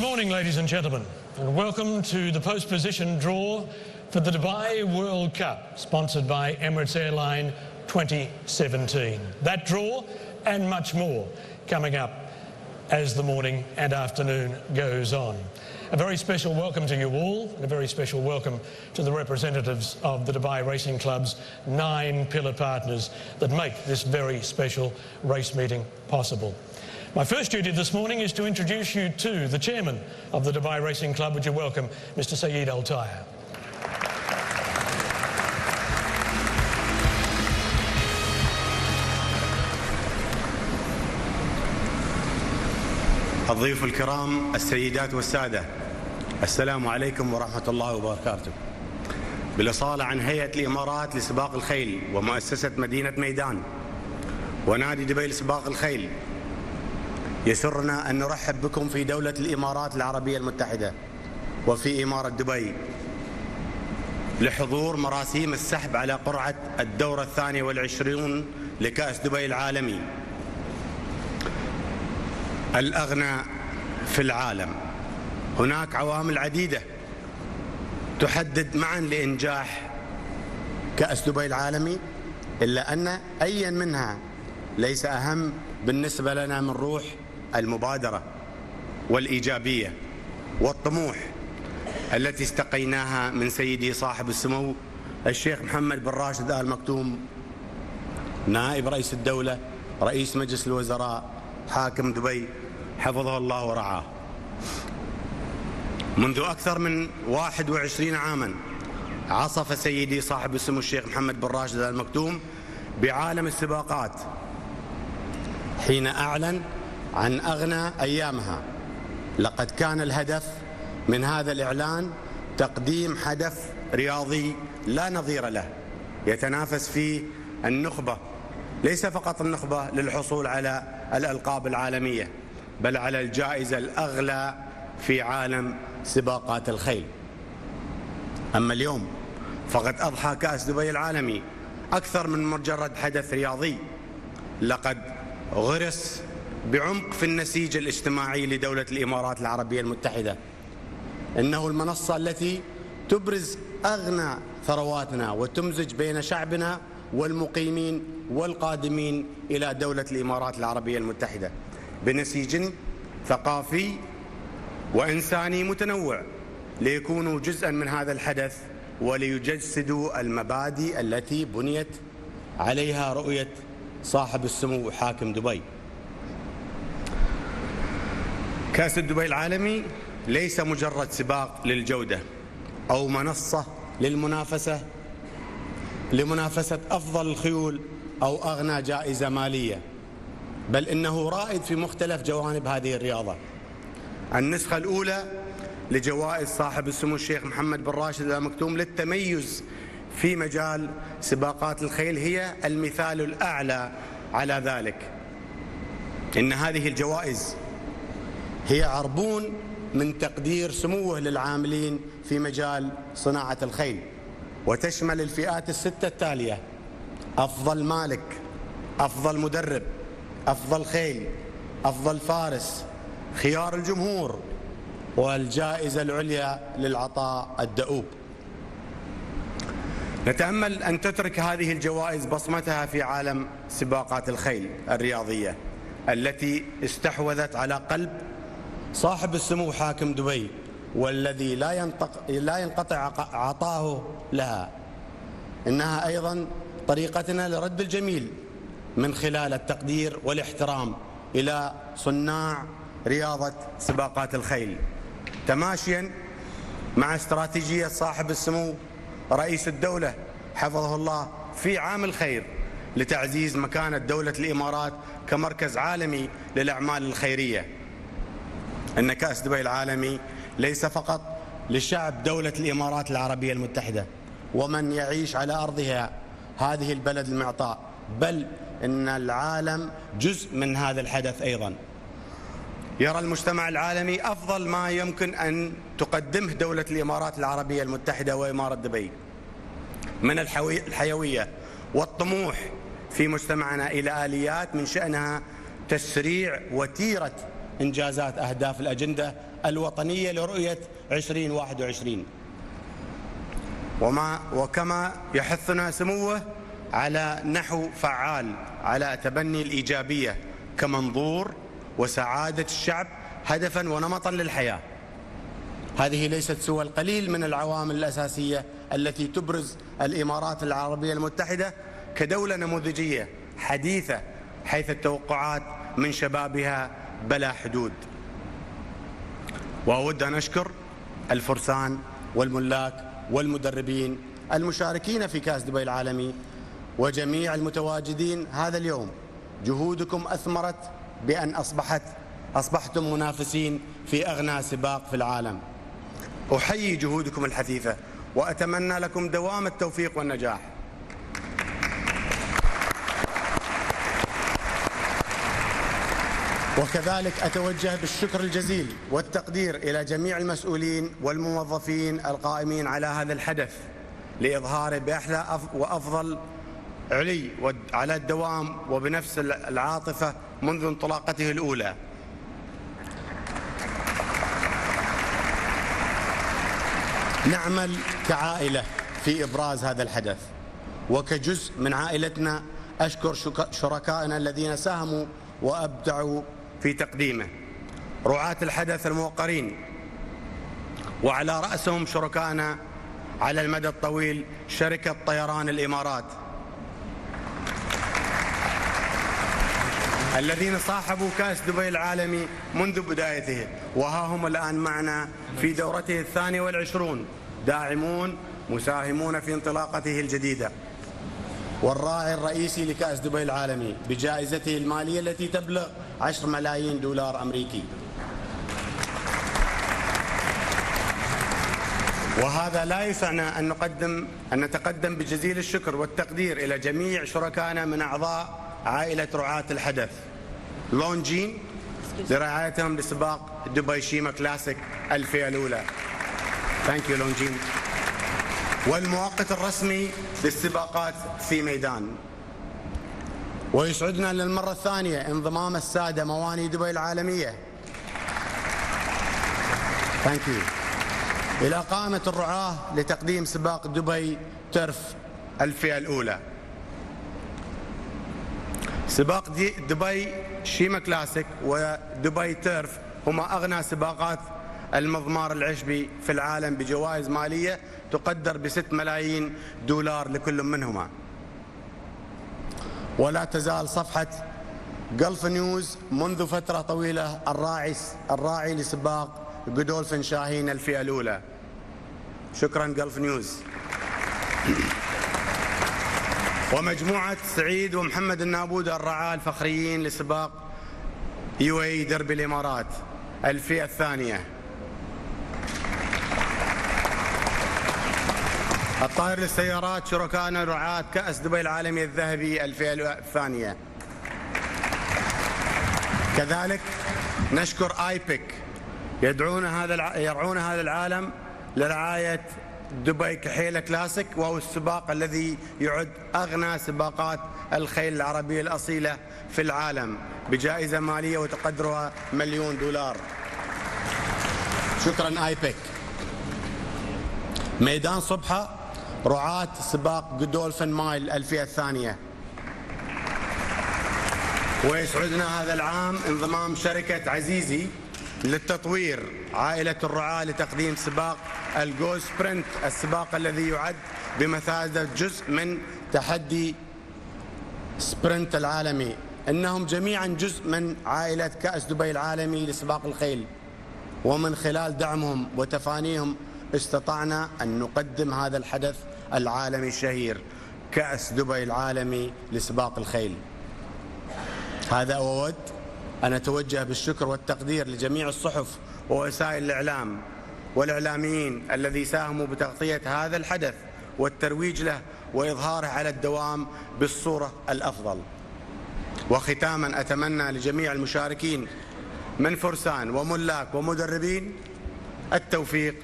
morning, ladies and gentlemen, and welcome to the post-position draw for the Dubai World Cup, sponsored by Emirates Airline 2017. That draw and much more coming up as the morning and afternoon goes on. A very special welcome to you all, and a very special welcome to the representatives of the Dubai Racing Club's 9 pillar partners that make this very special race meeting possible. My first duty this morning is to introduce you to the chairman of the Dubai Racing Club. Would you welcome Mr. Saeed Al Taya. الضيوف الكرام، السيدات والسادة، السلام عليكم ورحمة الله وبركاته. بالإصالة عن هيئة الإمارات لسباق الخيل ومؤسسة مدينة ميدان ونادي دبي لسباق الخيل، يسرنا أن نرحب بكم في دولة الإمارات العربية المتحدة وفي إمارة دبي لحضور مراسيم السحب على قرعة الدورة 22 لكأس دبي العالمي، الأغنى في العالم. هناك عوامل عديدة تحدد معا لإنجاح كأس دبي العالمي، إلا أن أي منها ليس أهم بالنسبة لنا من روح المبادرة والإيجابية والطموح التي استقيناها من سيدي صاحب السمو الشيخ محمد بن راشد آل مكتوم، نائب رئيس الدولة، رئيس مجلس الوزراء، حاكم دبي، حفظه الله ورعاه. منذ أكثر من 21 عاما عصف سيدي صاحب السمو الشيخ محمد بن راشد آل مكتوم بعالم السباقات حين أعلن عن أغنى أيامها. لقد كان الهدف من هذا الإعلان تقديم حدث رياضي لا نظير له يتنافس فيه النخبة، ليس فقط النخبة للحصول على الألقاب العالمية، بل على الجائزة الأغلى في عالم سباقات الخيل. أما اليوم فقد أضحى كأس دبي العالمي أكثر من مجرد حدث رياضي، لقد غرس بعمق في النسيج الاجتماعي لدولة الإمارات العربية المتحدة. إنه المنصة التي تبرز أغنى ثرواتنا وتمزج بين شعبنا والمقيمين والقادمين إلى دولة الإمارات العربية المتحدة بنسيج ثقافي وإنساني متنوع، ليكونوا جزءا من هذا الحدث وليجسدوا المبادئ التي بنيت عليها رؤية صاحب السمو حاكم دبي. كأس دبي العالمي ليس مجرد سباق للجودة أو منصة لمنافسة أفضل الخيول أو أغنى جائزة مالية، بل إنه رائد في مختلف جوانب هذه الرياضة. النسخة الأولى لجوائز صاحب السمو الشيخ محمد بن راشد آل مكتوم للتميز في مجال سباقات الخيل هي المثال الأعلى على ذلك. إن هذه الجوائز هي عربون من تقدير سموه للعاملين في مجال صناعة الخيل، وتشمل الفئات الستة التالية: أفضل مالك، أفضل مدرب، أفضل خيل، أفضل فارس، خيار الجمهور، والجائزة العليا للعطاء الدؤوب. نتأمل أن تترك هذه الجوائز بصمتها في عالم سباقات الخيل الرياضية التي استحوذت على قلب صاحب السمو حاكم دبي، والذي لا ينقطع عطاؤه لها. إنها أيضا طريقتنا لرد الجميل من خلال التقدير والاحترام إلى صناع رياضة سباقات الخيل، تماشيا مع استراتيجية صاحب السمو رئيس الدولة حفظه الله في عام الخير لتعزيز مكانة دولة الإمارات كمركز عالمي للأعمال الخيرية. أن كأس دبي العالمي ليس فقط لشعب دولة الإمارات العربية المتحدة ومن يعيش على أرضها هذه البلد المعطاء، بل إن العالم جزء من هذا الحدث أيضا. يرى المجتمع العالمي أفضل ما يمكن أن تقدمه دولة الإمارات العربية المتحدة وإمارة دبي من الحيوية والطموح في مجتمعنا إلى آليات من شأنها تسريع وتيرة إنجازات أهداف الأجندة الوطنية لرؤية 2021، وكما يحثنا سموه على نحو فعال على تبني الإيجابية كمنظور وسعادة الشعب هدفا ونمطا للحياة. هذه ليست سوى القليل من العوامل الأساسية التي تبرز الإمارات العربية المتحدة كدولة نموذجية حديثة، حيث التوقعات من شبابها بلا حدود. وأود أن أشكر الفرسان والملاك والمدربين المشاركين في كأس دبي العالمي وجميع المتواجدين هذا اليوم. جهودكم أثمرت بأن أصبحتم منافسين في أغنى سباق في العالم. أحيي جهودكم الحثيثة وأتمنى لكم دوام التوفيق والنجاح. وكذلك أتوجه بالشكر الجزيل والتقدير إلى جميع المسؤولين والموظفين القائمين على هذا الحدث لإظهاره بأحلى وأفضل علي على الدوام وبنفس العاطفة منذ انطلاقته الأولى. نعمل كعائلة في إبراز هذا الحدث، وكجزء من عائلتنا أشكر شركائنا الذين ساهموا وأبدعوا في تقديمه، رعاة الحدث الموقرين، وعلى رأسهم شركائنا على المدى الطويل شركة طيران الإمارات الذين صاحبوا كأس دبي العالمي منذ بدايته، وها هم الآن معنا في دورته 22 داعمون مساهمون في انطلاقته الجديدة. والراعي الرئيسي لكأس دبي العالمي بجائزته المالية التي تبلغ 10 ملايين دولار أمريكي. وهذا لا يسعنا أن نتقدم بجزيل الشكر والتقدير إلى جميع شركائنا من أعضاء عائلة رعاة الحدث لونجين لرعايتهم لسباق دبي شيما كلاسيك الفئة الأولى. ثانك يو لونجين. والمؤقت الرسمي للسباقات في ميدان. ويسعدنا للمرة الثانية انضمام السادة مواني دبي العالمية ثانك يو إلى قائمة الرعاة لتقديم سباق دبي ترف الفئة الأولى. سباق دبي شيما كلاسيك ودبي تيرف هما أغنى سباقات المضمار العشبي في العالم بجوائز مالية تقدر ب6 ملايين دولار لكل منهما. ولا تزال صفحة جلف نيوز منذ فترة طويلة الراعي لسباق جودولفين شاهين الفئة الأولى. شكرا جلف نيوز. ومجموعة سعيد ومحمد النابودة الرعاة الفخريين لسباق UAE دربي الإمارات الفئة الثانية. الطائر للسيارات شركائنا رعاة كأس دبي العالمي الذهبي الفئة الثانية. كذلك نشكر آيبك يرعون هذا العالم لرعاية دبي كحيلة كلاسيك، وهو السباق الذي يعد أغنى سباقات الخيل العربية الأصيلة في العالم بجائزة مالية وتقدرها $1,000,000 دولار. شكرا آيبك. ميدان صبحة رعاة سباق جودولفين مايل الفئة الثانية. ويسعدنا هذا العام انضمام شركة عزيزي للتطوير عائلة الرعاة لتقديم سباق الجو سبرنت، السباق الذي يعد بمثابة جزء من تحدي سبرنت العالمي. إنهم جميعا جزء من عائلة كأس دبي العالمي لسباق الخيل، ومن خلال دعمهم وتفانيهم استطعنا أن نقدم هذا الحدث العالمي الشهير كأس دبي العالمي لسباق الخيل. هذا أود أن أتوجه بالشكر والتقدير لجميع الصحف ووسائل الإعلام والإعلاميين الذي ساهموا بتغطية هذا الحدث والترويج له وإظهاره على الدوام بالصورة الأفضل. وختاما أتمنى لجميع المشاركين من فرسان وملاك ومدربين التوفيق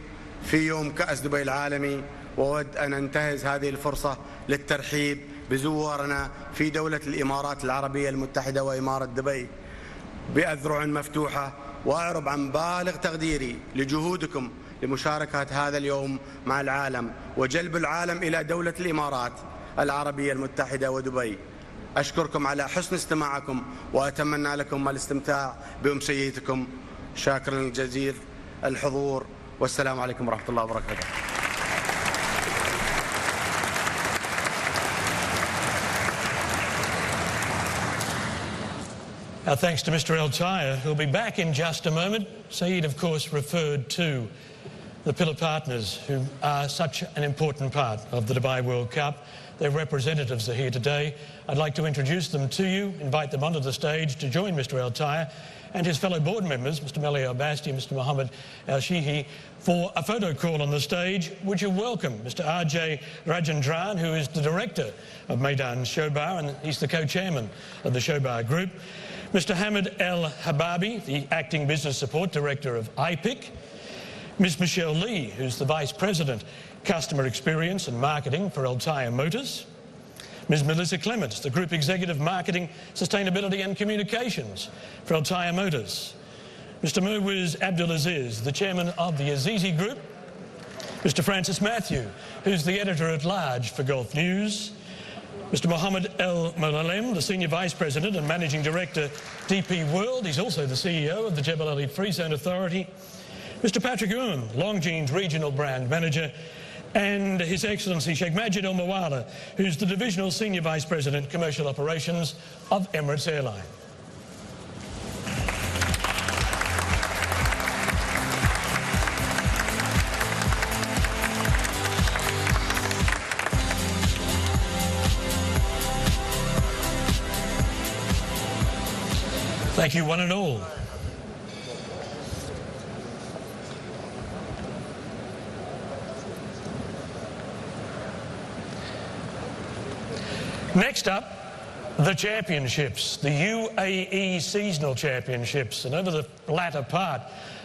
في يوم كأس دبي العالمي. وأود أن أنتهز هذه الفرصة للترحيب بزوارنا في دولة الإمارات العربية المتحدة وإمارة دبي بأذرع مفتوحة وأعرب عن بالغ تقديري لجهودكم لمشاركة هذا اليوم مع العالم وجلب العالم إلى دولة الإمارات العربية المتحدة ودبي. أشكركم على حسن استماعكم وأتمنى لكم الاستمتاع بأمسيتكم. شاكرا جزيل الحضور والسلام عليكم ورحمة الله وبركاته. Our thanks to Mr. Al-Taya, who'll be back in just a moment. Saeed, of course, referred to the Pillar Partners, who are such an important part of the Dubai World Cup. Their representatives are here today. I'd like to introduce them to you, invite them onto the stage to join Mr. Al-Taya and his fellow board members, Mr. Meli Al-Basti and Mr. Mohammed Al-Shihi, for a photo call on the stage. Would you welcome Mr. R.J. Rajendran, who is the director of Maidan Showbar, and he's the co-chairman of the Showbar Group. Mr. Hamid El-Hababi, the acting business support director of IPIC. Ms. Michelle Lee, who's the vice president, customer experience and marketing for Al-Taya Motors. Ms. Melissa Clements, the group executive marketing, sustainability and communications for Al-Taya Motors. Mr. Murwiz Abdulaziz, the chairman of the Azizi Group. Mr. Francis Matthew, who's the editor-at-large for Gulf News. Mr. Mohammed El-Molalem, the Senior Vice President and Managing Director, DP World. He's also the CEO of the Jebel Ali Free Zone Authority. Mr. Patrick Owen, Longines Regional Brand Manager. And His Excellency Sheikh Majid Al Mawala, who's the Divisional Senior Vice President, Commercial Operations of Emirates Airline. Thank you, one and all. Next up, the championships, the UAE Seasonal Championships. And over the latter part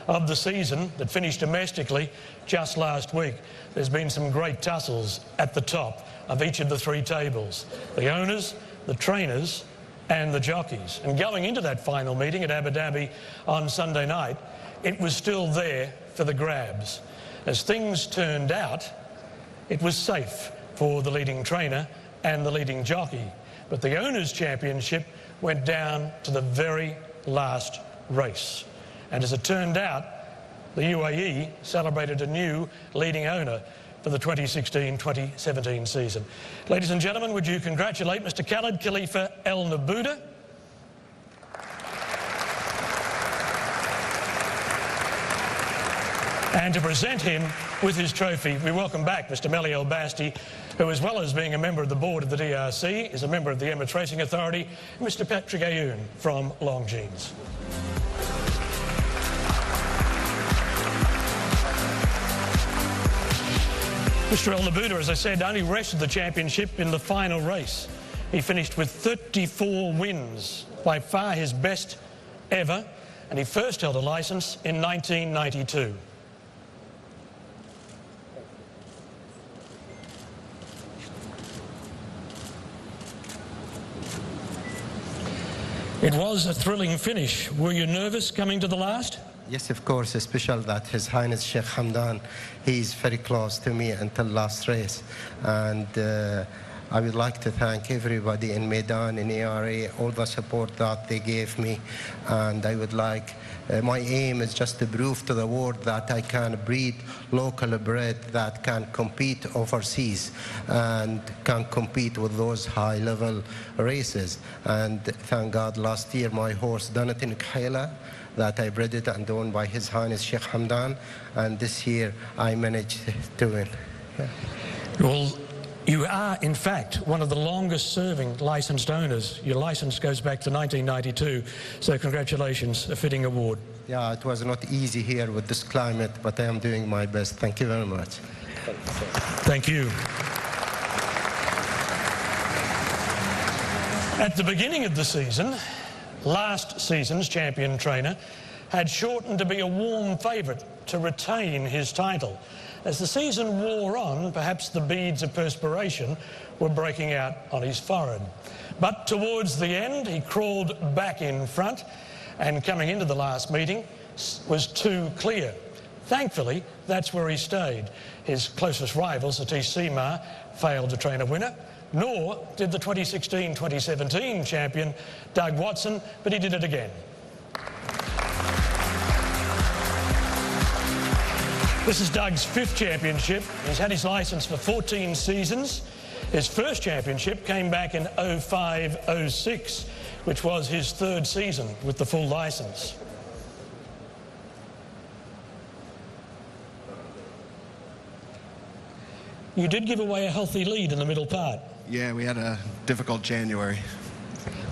of the season that finished domestically just last week, there's been some great tussles at the top of each of the three tables. The owners, the trainers and the jockeys. And going into that final meeting at Abu Dhabi on Sunday night, it was still there for the grabs. As things turned out, it was safe for the leading trainer and the leading jockey. But the Owners' Championship went down to the very last race. And as it turned out, the UAE celebrated a new leading owner for the 2016-2017 season. Ladies and gentlemen, would you congratulate Mr. Khalid Khalifa El Nabuda. And to present him with his trophy, we welcome back Mr. Meli Al-Basti, who, as well as being a member of the board of the DRC, is a member of the Emirates Racing Authority, and Mr. Patrick Ayoun from Longines. Mr. El Nabuda, as I said, only rested the championship in the final race. He finished with 34 wins, by far his best ever, and he first held a licence in 1992. It was a thrilling finish. Were you nervous coming to the last? Yes, of course, especially that His Highness Sheikh Hamdan, he's very close to me until last race. And I would like to thank everybody in Maidan, in ERA, all the support that they gave me. And I would like, my aim is just to prove to the world that I can breed local bred that can compete overseas and can compete with those high-level races. And thank God last year my horse Donatin Khayla, that I bred it and owned by His Highness Sheikh Hamdan, and this year I managed to win. Yeah. Well, you are, in fact, one of the longest-serving licensed owners. Your licence goes back to 1992, so congratulations, a fitting award. Yeah, it was not easy here with this climate, but I am doing my best. Thank you very much. Thank you. At the beginning of the season, last season's champion trainer had shortened to be a warm favourite to retain his title. As the season wore on, perhaps the beads of perspiration were breaking out on his forehead. But towards the end, he crawled back in front, and coming into the last meeting, was too clear. Thankfully, that's where he stayed. His closest rivals, the Seema, failed to train a winner, nor did the 2016-2017 champion, Doug Watson, but he did it again. This is Doug's 5th championship. He's had his licence for 14 seasons. His first championship came back in 05-06, which was his 3rd season with the full licence. You did give away a healthy lead in the middle part. Yeah, we had a difficult January.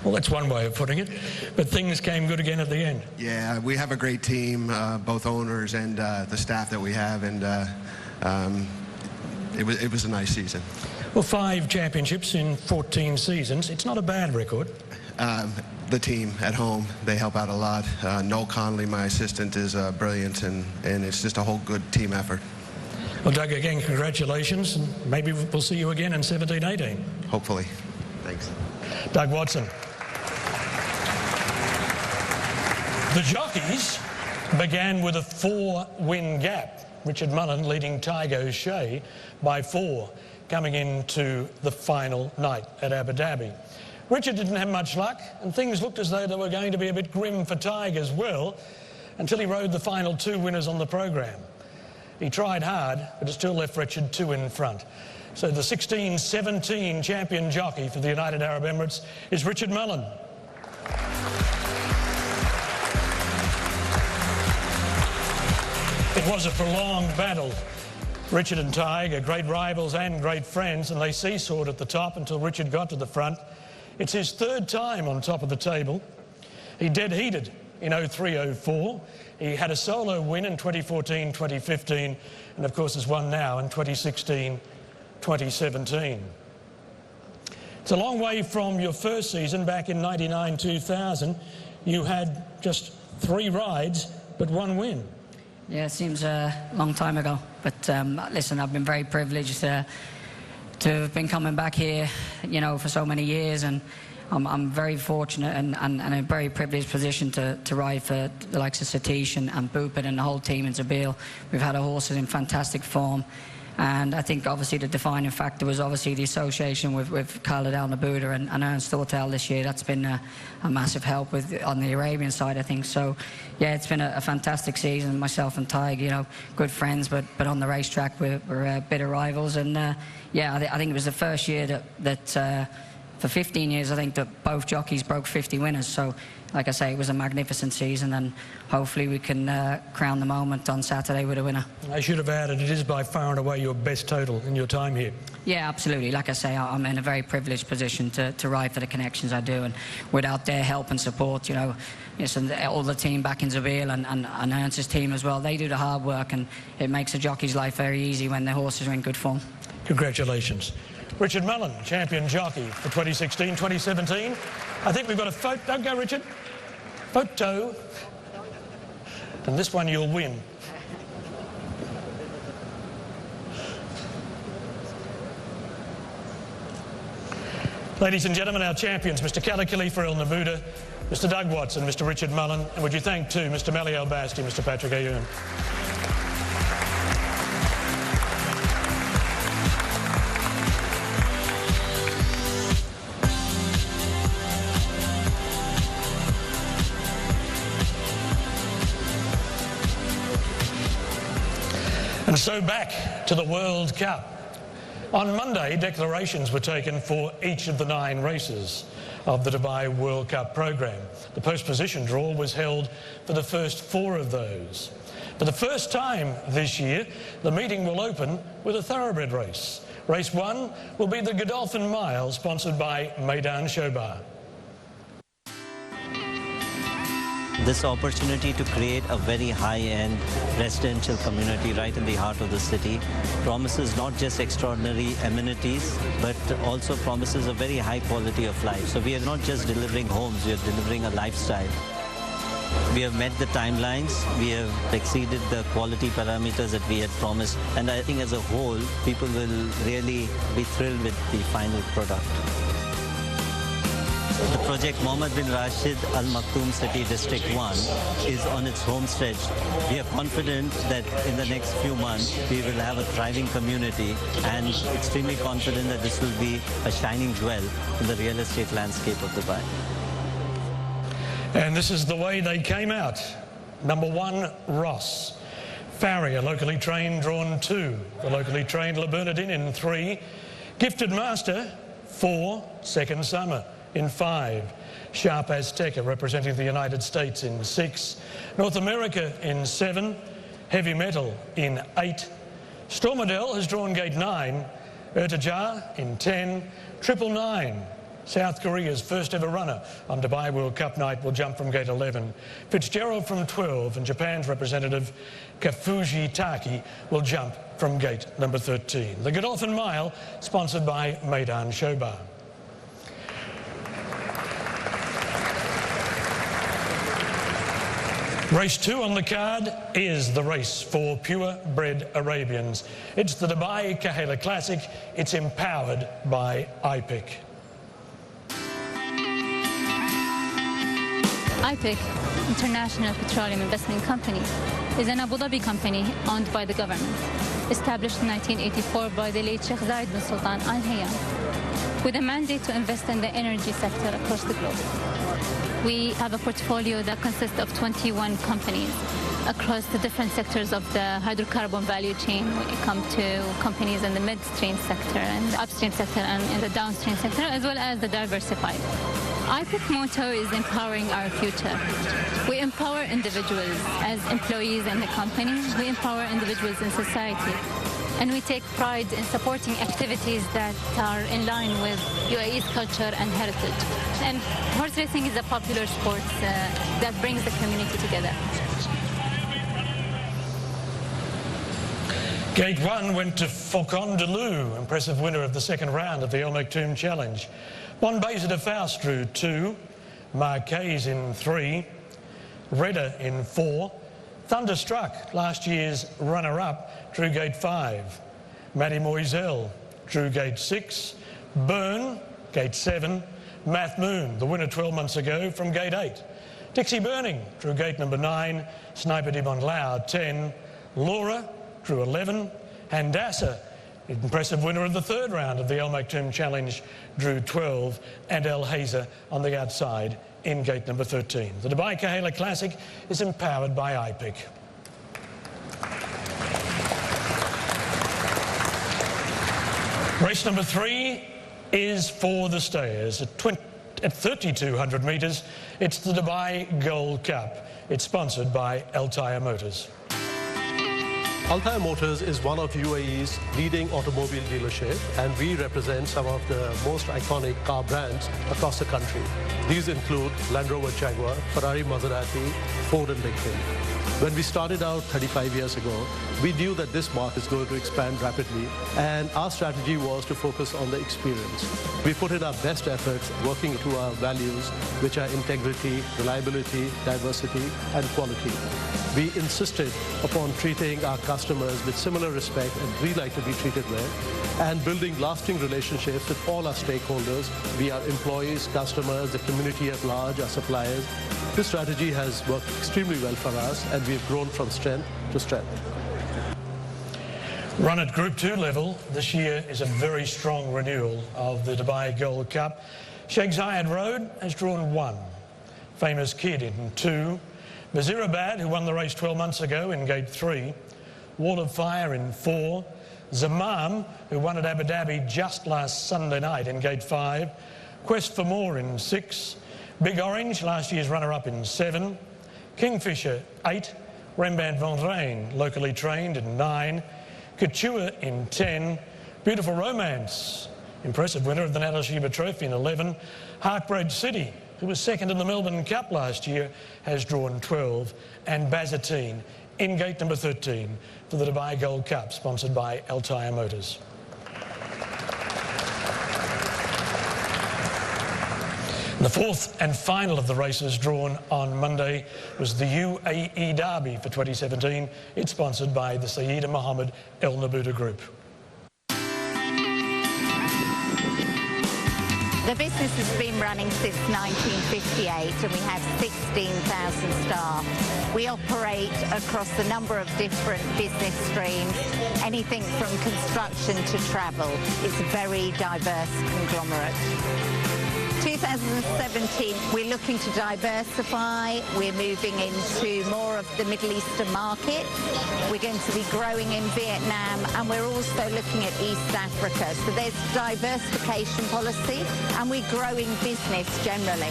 Well, that's one way of putting it, but things came good again at the end. Yeah, we have a great team, both owners and the staff that we have, and it was a nice season. Well, 5 championships in 14 seasons. It's not a bad record. The team at home, they help out a lot. Noel Connolly, my assistant, is brilliant, and it's just a whole good team effort. Well, Doug, again, congratulations, and maybe we'll see you again in 17-18. Hopefully. Thanks. Doug Watson. The jockeys began with a 4-win gap. Richard Mullen leading Tiger O'Shea by 4, coming into the final night at Abu Dhabi. Richard didn't have much luck, and things looked as though they were going to be a bit grim for Tiger as well, until he rode the final 2 winners on the program. He tried hard, but it still left Richard 2 in front. So the 16-17 champion jockey for the United Arab Emirates is Richard Mullen. It was a prolonged battle. Richard and Tiger, great rivals and great friends, and they seesawed at the top until Richard got to the front. It's his 3rd time on top of the table. He dead heated in 03-04. He had a solo win in 2014-2015, and of course has won now in 2016-2017. It's a long way from your first season back in 99-2000. You had just 3 rides, but 1 win. Yeah, it seems a long time ago. But listen, I've been very privileged to have been coming back here, you know, for so many years, and I'm very fortunate and in a very privileged position to ride for the likes of Satish and Bhupit and the whole team in Zabeel. We've had our horses in fantastic form. And I think obviously the defining factor was obviously the association with Khalid Al Nabuda and Ernst Thortel this year. That's been a massive help on the Arabian side, I think. So yeah, it's been a fantastic season. Myself and Tiger, you know, good friends, but on the racetrack we're bitter rivals. And yeah, I think it was the first year that for 15 years I think that both jockeys broke 50 winners. So like I say, it was a magnificent season, and hopefully we can crown the moment on Saturday with a winner. I should have added, it is by far and away your best total in your time here. Yeah, absolutely. Like I say, I'm in a very privileged position to ride for the connections I do, and without their help and support, you know, all the team back in Zabeel and Ernst's team as well, they do the hard work, and it makes a jockey's life very easy when their horses are in good form. Congratulations. Richard Mullen, champion jockey for 2016-2017. I think we've got a photo. Don't go, Richard. Photo. And this one you'll win. Ladies and gentlemen, our champions, Mr. Khalifa El Nabuda, Mr. Doug Watson, Mr. Richard Mullen, and would you thank too Mr. Mali Al Basti, Mr. Patrick Ayoun. And so back to the World Cup. On Monday, declarations were taken for each of the 9 races of the Dubai World Cup program. The post-position draw was held for the first 4 of those. For the first time this year, the meeting will open with a thoroughbred race. Race 1 will be the Godolphin Mile, sponsored by Maidan Shobar. This opportunity to create a very high-end residential community right in the heart of the city promises not just extraordinary amenities, but also promises a very high quality of life. So we are not just delivering homes, we are delivering a lifestyle. We have met the timelines, we have exceeded the quality parameters that we had promised, and I think as a whole, people will really be thrilled with the final product. the project Mohammed bin Rashid Al Maktoum City District 1 is on its home stretch. We are confident that in the next few months we will have a thriving community, and extremely confident that this will be a shining jewel in the real estate landscape of Dubai. And this is the way they came out. Number 1, Ross. Farrier, locally trained, drawn 2. The locally trained La Bernardine in 3. Gifted Master, 4. Second Summer in 5. Sharp Azteca, representing the United States, in 6. North America in 7. Heavy Metal in 8. Stormadell has drawn gate 9. Ertajar in 10. 999. South Korea's first ever runner on Dubai World Cup night will jump from gate 11. Fitzgerald from 12, and Japan's representative Kafuji Taki will jump from gate number 13. The Godolphin Mile, sponsored by Maidan Showbar. Race 2 on the card is the race for purebred Arabians. It's the Dubai Kahela Classic. It's empowered by IPIC. IPIC, International Petroleum Investment Company, is an Abu Dhabi company owned by the government, established in 1984 by the late Sheikh Zayed bin Sultan Al Nahyan, with a mandate to invest in the energy sector across the globe. We have a portfolio that consists of 21 companies across the different sectors of the hydrocarbon value chain when it comes to companies in the midstream sector and the upstream sector and in the downstream sector, as well as the diversified. IPIC motto is empowering our future. We empower individuals as employees in the company. We empower individuals in society. And we take pride in supporting activities that are in line with UAE's culture and heritage. And horse racing is a popular sport that brings the community together. Gate 1 went to Faucon de Lou, impressive winner of the second round of the El Maktoum Challenge. Bonbaza de Faust drew 2, Marquez in 3, Redder in 4, Thunderstruck, last year's runner-up, drew gate 5, Matty Moiselle drew gate 6, Byrne, gate 7, Math Moon, the winner 12 months ago, from gate 8, Dixie Burning drew gate number 9, Sniper de Bonlau 10, Laura drew 11, Handassa, impressive winner of the third round of the El Maktoum Challenge, drew 12, and El Hazer on the outside in gate number 13. The Dubai Kahela Classic is empowered by IPIC. Race number 3 is for the stayers. At 3,200 metres, it's the Dubai Gold Cup. It's sponsored by Altair Motors. Altair Motors is one of UAE's leading automobile dealership, and we represent some of the most iconic car brands across the country. These include Land Rover Jaguar, Ferrari Maserati, Ford and Lincoln. When we started out 35 years ago, we knew that this market is going to expand rapidly, and our strategy was to focus on the experience. We put in our best efforts working to our values, which are integrity, reliability, diversity, and quality. We insisted upon treating our customers with similar respect and we like to be treated with, and building lasting relationships with all our stakeholders, be our employees, customers, the community at large, our suppliers. This strategy has worked extremely well for us, and we've grown from strength to strength. Run at Group 2 level, this year is a very strong renewal of the Dubai Gold Cup. Sheikh Zayed Road has drawn 1, Famous Kid in 2, Bazirabad, who won the race 12 months ago, in gate 3, Wall of Fire in 4, Zamam, who won at Abu Dhabi just last Sunday night, in gate 5, Quest for More in 6, Big Orange, last year's runner-up, in 7, Kingfisher 8, Rembrandt Ventrain, locally trained, in 9, Couture in 10, Beautiful Romance, impressive winner of the Natal Sheba Trophy, in 11, Heartbreak City, who was second in the Melbourne Cup last year, has drawn 12, and Bazatine in gate number 13 for the Dubai Gold Cup, sponsored by Altair Motors. The fourth and final of the races drawn on Monday was the UAE Derby for 2017. It's sponsored by the Sayyida Mohammed Al Nabuda Group. The business has been running since 1958 and we have 16,000 staff. We operate across a number of different business streams, anything from construction to travel. It's a very diverse conglomerate. 2017, we're looking to diversify. We're moving into more of the Middle Eastern market. We're going to be growing in Vietnam, and we're also looking at East Africa. So there's diversification policy, and we're growing business generally.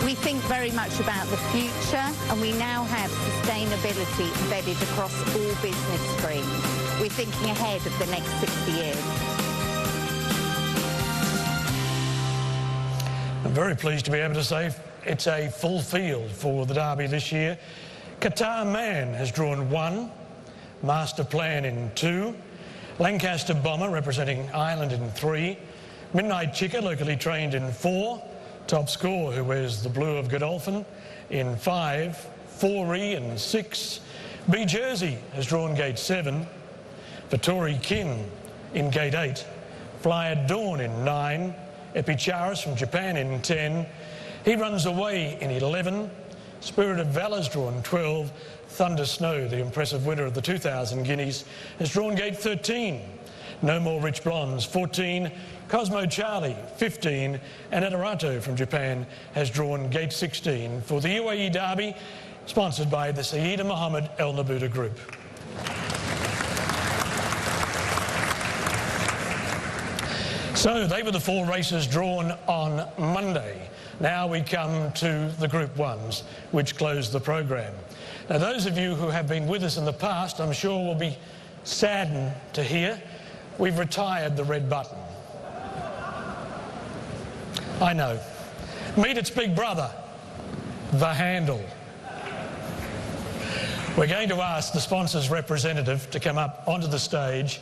We think very much about the future, and we now have sustainability embedded across all business streams. We're thinking ahead of the next 60 years. I'm very pleased to be able to say it's a full field for the Derby this year. Qatar Man has drawn 1, Master Plan in 2, Lancaster Bomber representing Ireland in 3, Midnight Chicker locally trained in 4, Top Score who wears the blue of Godolphin in 5, Forey in 6, B Jersey has drawn gate 7, Vittori Kin in gate 8, Fly at Dawn in 9, Epicharis from Japan in 10. He runs away in 11. Spirit of Valour's drawn 12. Thunder Snow, the impressive winner of the 2,000 guineas, has drawn gate 13. No More Rich Blondes 14. Cosmo Charlie 15. And Adarato from Japan has drawn gate 16 for the UAE Derby, sponsored by the Sayyida Mohammed Al Nabuda Group. So they were the 4 races drawn on Monday. Now we come to the Group 1s, which close the program. Now those of you who have been with us in the past, I'm sure will be saddened to hear we've retired the red button. I know. Meet its big brother, the handle. We're going to ask the sponsor's representative to come up onto the stage,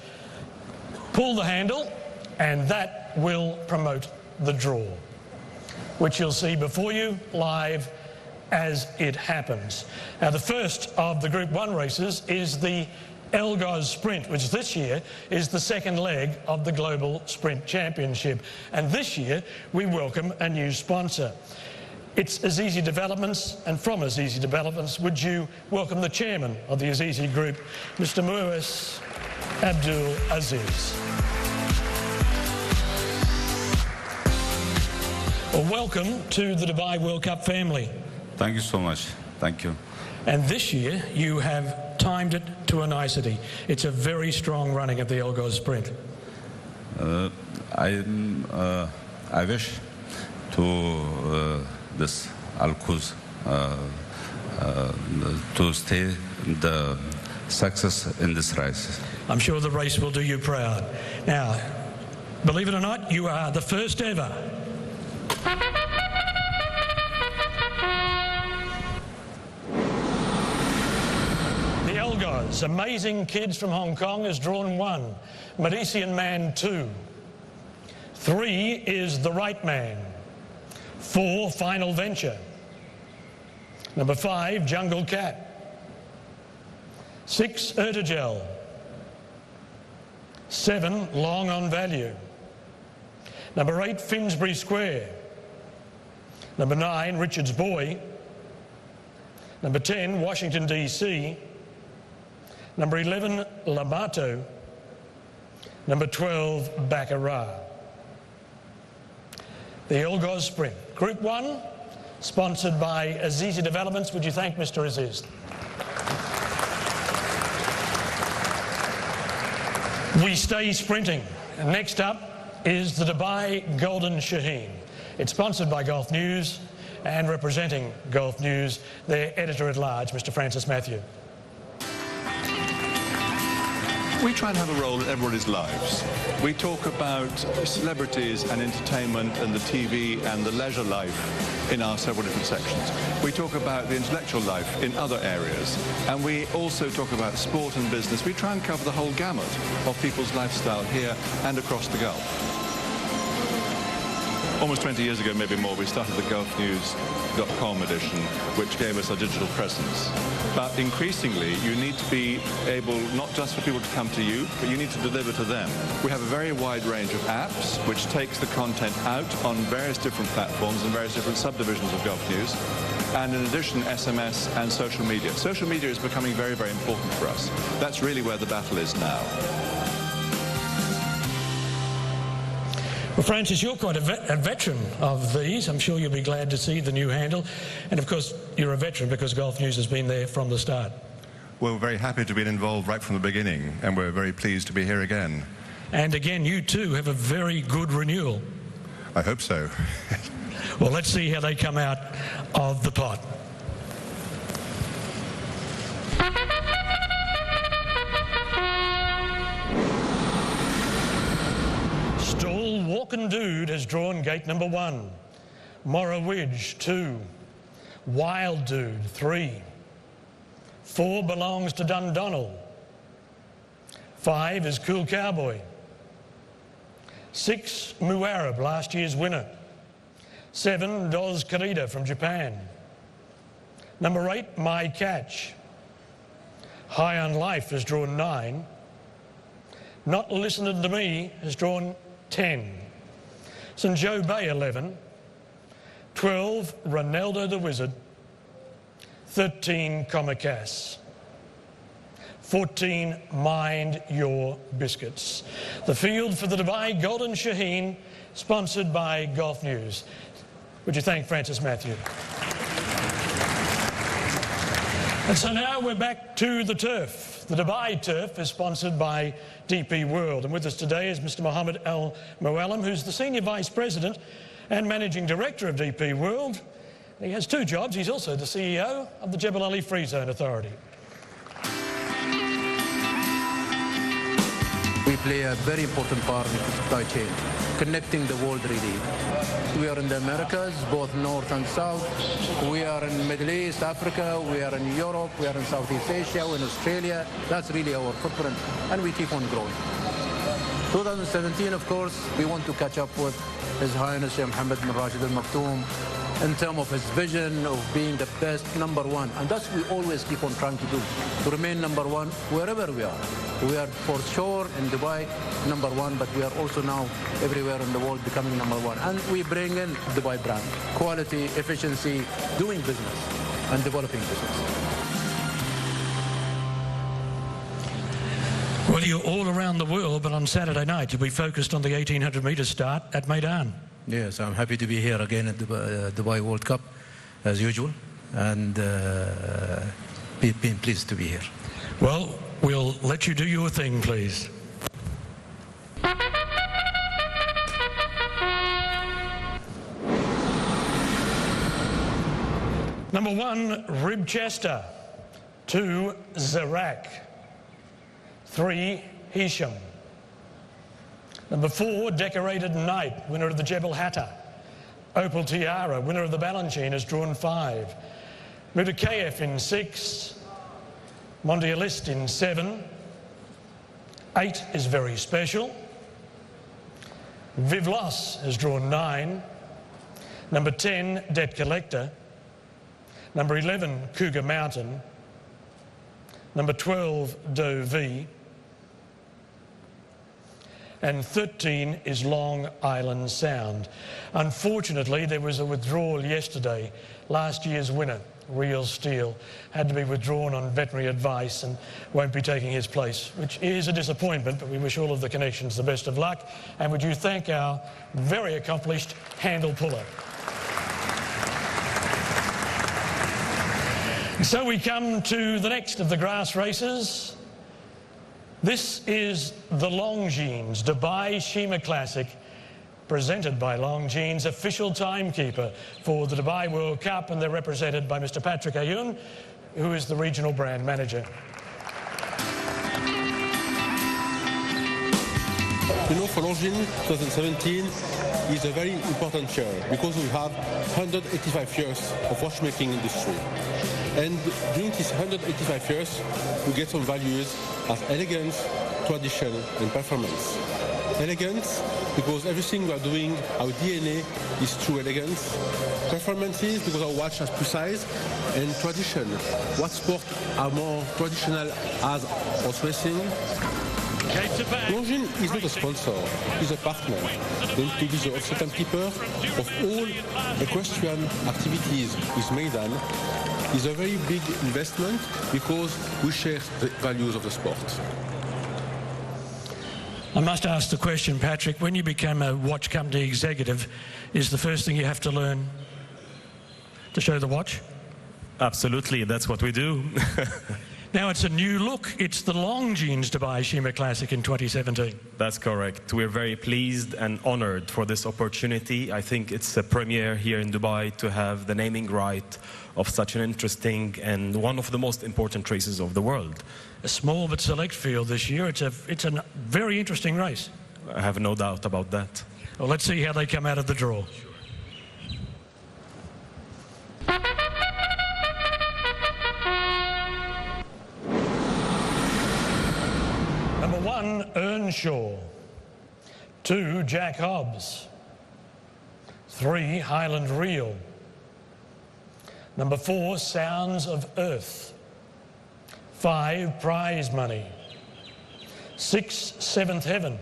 pull the handle, and that will promote the draw, which you'll see before you live as it happens. Now, the first of the Group 1 races is the Elgoz Sprint, which this year is the second leg of the Global Sprint Championship. And this year, we welcome a new sponsor. It's Azizi Developments, and from Azizi Developments, would you welcome the chairman of the Azizi Group, Mr. Muwais Abdul Aziz. Well, welcome to the Dubai World Cup family. Thank you so much. Thank you. And this year, you have timed it to a nicety. It's a very strong running of the Elgoz Sprint. I wish to this Al-Quds to stay the success in this race. I'm sure the race will do you proud. Now, believe it or not, you are the first ever Elgoz, Amazing Kids from Hong Kong, has drawn 1. Medician Man 2. 3 is The Right Man. 4, Final Venture. Number 5, Jungle Cat. 6, Ertigel. 7, Long on Value. Number 8, Finsbury Square. Number 9, Richard's Boy. Number 10, Washington, D.C. Number 11, Lamato. Number 12, Baccarat. The Elgoz Sprint. Group 1, sponsored by Azizi Developments. Would you thank Mr. Aziz? We stay sprinting. Next up is the Dubai Golden Shaheen. It's sponsored by Golf News, and representing Golf News, their editor-at-large, Mr. Francis Matthew. We try and have a role in everybody's lives. We talk about celebrities and entertainment and the TV and the leisure life in our several different sections. We talk about the intellectual life in other areas. And we also talk about sport and business. We try and cover the whole gamut of people's lifestyle here and across the Gulf. Almost 20 years ago, maybe more, we started the gulfnews.com edition, which gave us a digital presence. But increasingly, you need to be able not just for people to come to you, but you need to deliver to them. We have a very wide range of apps, which takes the content out on various different platforms and various different subdivisions of Gulf News. And in addition, SMS and social media. Social media is becoming very, very important for us. That's really where the battle is now. Well, Francis, you're quite a veteran of these. I'm sure you'll be glad to see the new handle. And of course, you're a veteran because Gulf News has been there from the start. Well, we're very happy to be involved right from the beginning, and we're very pleased to be here again. And again, you too have a very good renewal. I hope so. Well, let's see how they come out of the pot. Stall Walking Dude has drawn gate number 1. Morrawidge 2. Wild Dude 3. 4 belongs to Dundonnell. 5 is Cool Cowboy. 6 Muarab, last year's winner. 7 Doz Karida from Japan. Number 8 My Catch. High on Life has drawn 9. Not Listening to Me has drawn 10. St Joe Bay 11. 12 Ronaldo the Wizard. 13 Comicas. 14 Mind Your Biscuits. The field for the Dubai Golden Shaheen, sponsored by Gulf News. Would you thank Francis Matthew? And so now we're back to the turf. The Dubai turf is sponsored by DP World. And with us today is Mr. Mohammed Al Muallim, who's the Senior Vice President and Managing Director of DP World. He has 2 jobs. He's also the CEO of the Jebel Ali Free Zone Authority. We play a very important part in the supply chain, connecting the world really. We are in the Americas, both North and South. We are in Middle East, Africa. We are in Europe. We are in Southeast Asia. We're in Australia. That's really our footprint, and we keep on growing. 2017, of course, we want to catch up with His Highness Sheikh Mohammed bin Rashid Al Maktoum in terms of his vision of being the best #1. And that's what we always keep on trying to do, to remain #1 wherever we are. We are for sure in Dubai #1, but we are also now everywhere in the world becoming #1. And we bring in Dubai brand, quality, efficiency, doing business and developing business. Well, you're all around the world, but on Saturday night you'll be focused on the 1800 metre start at Meydan. Yes, I'm happy to be here again at the Dubai World Cup, as usual, and being pleased to be here. Well, we'll let you do your thing, please. Number 1, Ribchester. 2, Zarak. 3, Hisham. Number 4, Decorated Knight, winner of the Jebel Hatta. Opal Tiara, winner of the Balanchine, has drawn 5. Mutakayev in 6. Mondialist in 7. 8 is Very Special. Vivlos has drawn 9. Number 10, Debt Collector. Number 11, Cougar Mountain. Number 12, Doe V. And 13 is Long Island Sound. Unfortunately, there was a withdrawal yesterday. Last year's winner, Real Steel, had to be withdrawn on veterinary advice and won't be taking his place, which is a disappointment, but we wish all of the connections the best of luck. And would you thank our very accomplished handle puller. So we come to the next of the grass races. This is the Longines Dubai Shima Classic, presented by Longines, official timekeeper for the Dubai World Cup, and they're represented by Mr. Patrick Ayoun, who is the regional brand manager. You know, for Longines 2017 is a very important year because we have 185 years of watchmaking industry. And during these 185 years, we get some values as elegance, tradition, and performance. Elegance, because everything we are doing, our DNA is through elegance. Performances, because our watch is precise. And tradition, what sports are more traditional as horse racing. Longines is not a sponsor, it's a partner, going to be the second keeper of all equestrian activities with Maidan. Is a very big investment because we share the values of the sport. I must ask the question, Patrick, when you become a watch company executive, is the first thing you have to learn to show the watch? Absolutely, that's what we do. Now it's a new look. It's the Longines Dubai Shima Classic in 2017. That's correct. We're very pleased and honored for this opportunity. I think it's a premiere here in Dubai to have the naming right of such an interesting and one of the most important races of the world. A small but select field this year. It's a very interesting race. I have no doubt about that. Well, let's see how they come out of the draw. Number 1, Earnshaw. 2, Jack Hobbs. 3, Highland Reel. Number 4, Sounds of Earth. 5, Prize Money. 6, Seventh Heaven.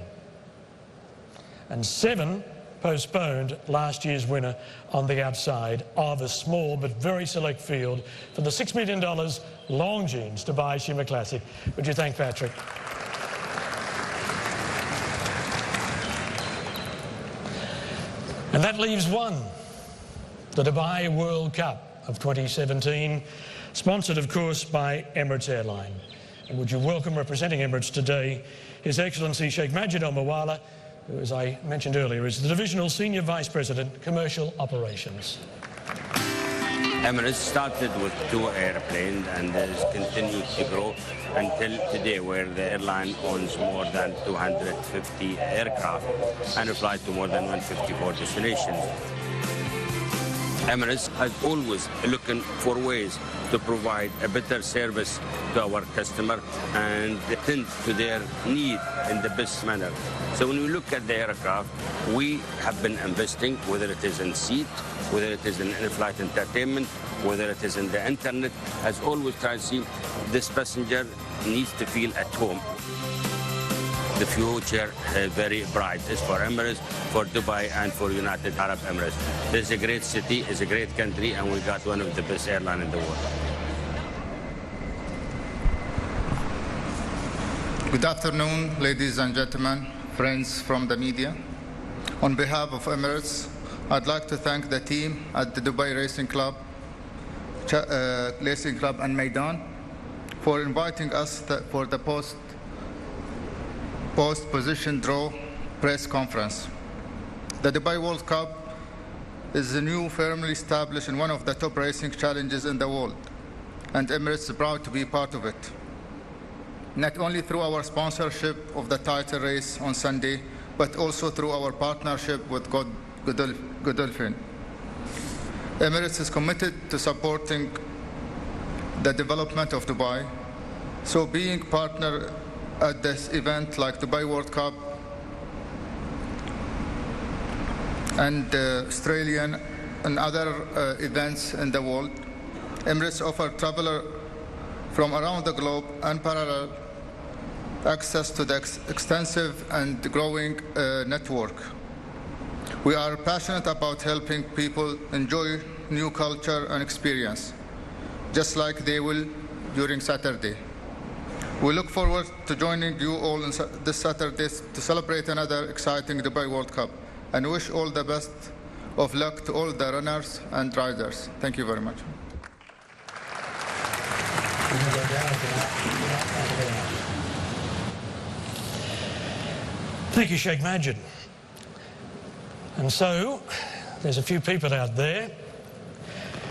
And 7, postponed, last year's winner on the outside of a small but very select field for the $6 million Longines Dubai Shima Classic. Would you thank Patrick? And that leaves one, the Dubai World Cup of 2017, sponsored, of course, by Emirates Airline. And would you welcome, representing Emirates today, His Excellency Sheikh Majid Al Mawala, who, as I mentioned earlier, is the Divisional Senior Vice President, Commercial Operations. Emirates started with 2 airplanes and has continued to grow until today, where the airline owns more than 250 aircraft and flies to more than 154 destinations. Emirates has always looking for ways to provide a better service to our customer and attend to their need in the best manner. So when we look at the aircraft, we have been investing, whether it is in seat, whether it is in in-flight entertainment, whether it is in the internet, as always try to see this passenger needs to feel at home. The future very bright is for Emirates, for Dubai and for United Arab Emirates. This is a great city, it's a great country, and we got one of the best airlines in the world. Good afternoon, ladies and gentlemen, friends from the media. On behalf of Emirates, I'd like to thank the team at the Dubai Racing Club and Maidan for inviting us for the post-position draw press conference. The Dubai World Cup is a new, firmly established and one of the top racing challenges in the world, and Emirates is proud to be part of it. Not only through our sponsorship of the title race on Sunday, but also through our partnership with Godolphin. Emirates is committed to supporting the development of Dubai, so being partner at this event like Dubai World Cup and Australian and other events in the world, Emirates offer travelers from around the globe unparalleled access to the extensive and growing network. We are passionate about helping people enjoy new culture and experience, just like they will during Saturday. We look forward to joining you all this Saturday to celebrate another exciting Dubai World Cup, and wish all the best of luck to all the runners and riders. Thank you very much. Thank you, Sheikh Majid. And so, there's a few people out there,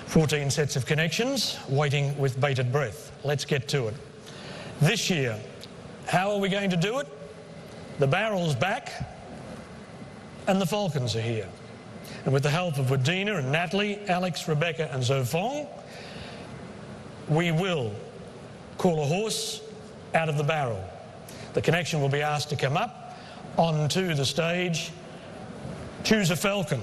14 sets of connections, waiting with bated breath. Let's get to it. This year, how are we going to do it? The barrel's back, and the Falcons are here. And with the help of Wadina and Natalie, Alex, Rebecca and Zofong, we will call a horse out of the barrel. The connection will be asked to come up. onto the stage. Choose a falcon.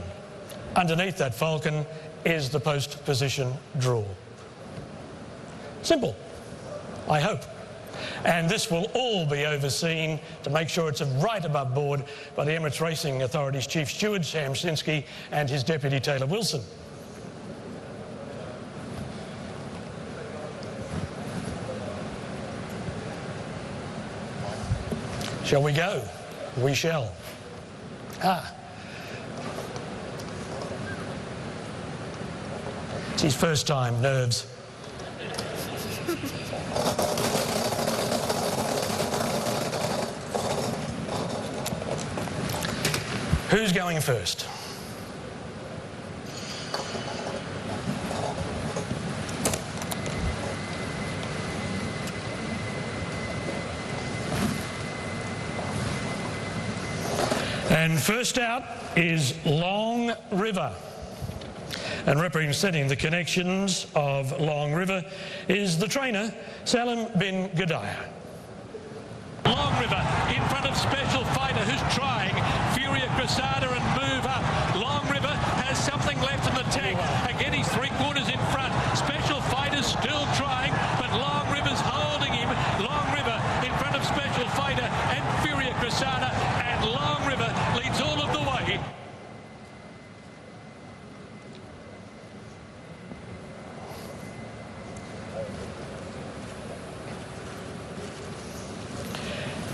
Underneath that falcon is the post position draw. Simple, I hope. And this will all be overseen to make sure it's right above board by the Emirates Racing Authority's Chief Steward, Sam Sinsky, and his Deputy, Taylor Wilson. Shall we go? We shall. It's his first time, nerves. Who's going first? And first out is Long River. And representing the connections of Long River is the trainer, Salim bin Gadaya. Long River in front of Special Fighter, who's trying. Furia Cressada and move up. Long River has something left in the tank. Again, he's 3/4 in front. Special Fighter's still trying, but Long River's holding him. Long River in front of Special Fighter and Furia Cressada, and Long River leads all of the way.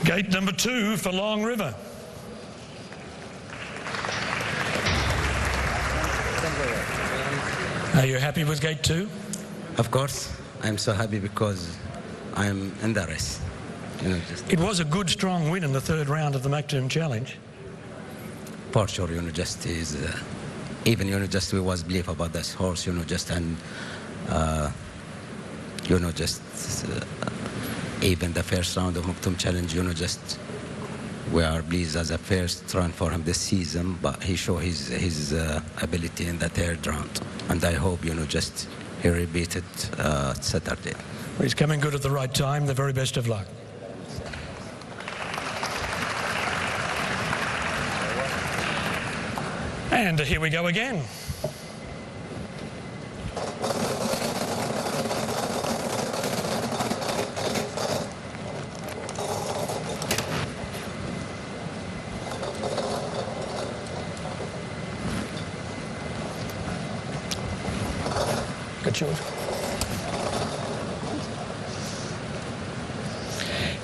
Gate number 2 for Long River. Are you happy with gate 2? Of course. I'm so happy because I'm in the race. It was a good, strong win in the 3rd round of the Maktoum Challenge. For sure, just is even just we was believe about this horse, and even the first round of Maktoum Challenge, we are pleased as a first run for him this season, but he showed his ability in the 3rd round, and I hope he repeat it Saturday. Well, he's coming good at the right time. The very best of luck. And here we go again. Good shot.